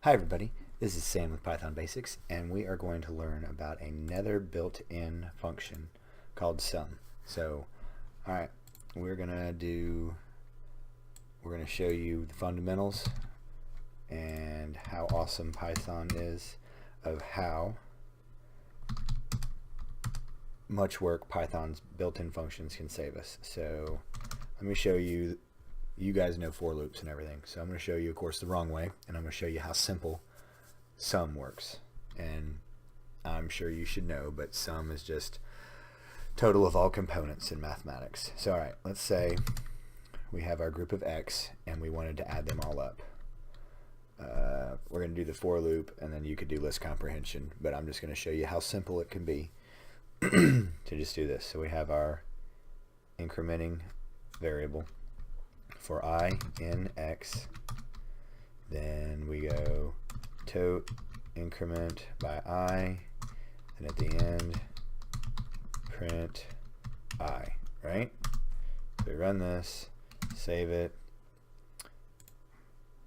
Hi everybody, this is Sam with Python Basics, and we are going to learn about another built-in function called sum. So, alright, we're going to show you the fundamentals and how awesome Python is, of how much work Python's built-in functions can save us. So, let me show you. You guys know for loops and everything, so I'm going to show you, of course, the wrong way, and I'm going to show you how simple sum works. And I'm sure you should know, but sum is just total of all components in mathematics. So alright, let's say we have our group of x and we wanted to add them all up. We're going to do the for loop, and then you could do list comprehension, but I'm just going to show you how simple it can be to just do this. So we have our incrementing variable for I in x, then we go tote increment by I, and at the end print I, right? So we run this, save it,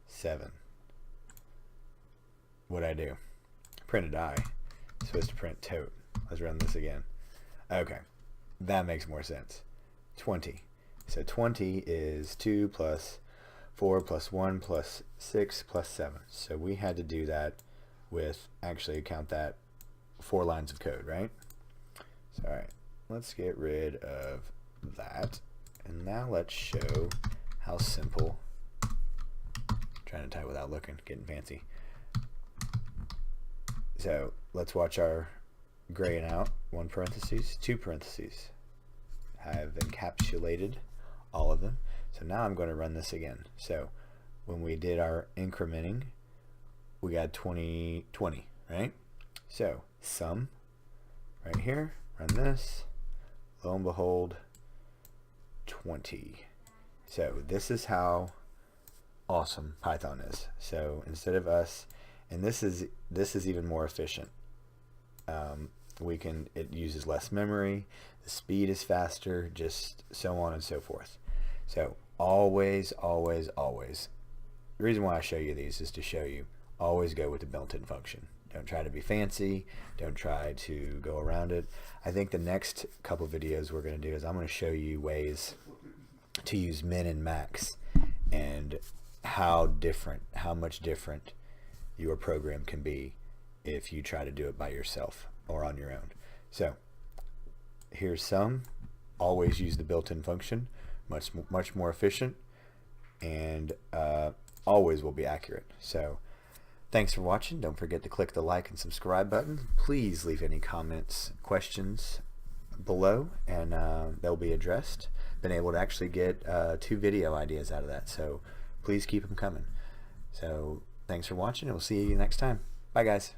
7. What'd I do? Printed I. It's supposed to print tote. Let's run this again. Okay, that makes more sense. 20. So 20 is 2 plus 4 plus 1 plus 6 plus 7. So we had to do that with, actually count that 4 lines of code, right? So alright, let's get rid of that. And now let's show how simple, trying to type without looking, getting fancy. So let's watch our graying out, 1 parentheses, 2 parentheses. I've encapsulated all of them. So now I'm going to run this again. So when we did our incrementing, we got 20, right? So sum right here, run this, lo and behold, 20. So this is how awesome Python is. So instead of us, and this is even more efficient. It uses less memory, the speed is faster, just so on and so forth. So always, always, always, the reason why I show you these is to show you, always go with the built-in function. Don't try to be fancy, don't try to go around it. I think the next couple videos we're going to do is I'm going to show you ways to use min and max, and how much different your program can be if you try to do it by yourself or on your own. So here's sum. Always use the built-in function, much more efficient, and always will be accurate. So thanks for watching. Don't forget to click the like and subscribe button. Please leave any comments, questions below, and they'll be addressed. Been able to actually get 2 video ideas out of that, so please keep them coming. So thanks for watching, and we'll see you next time. Bye guys.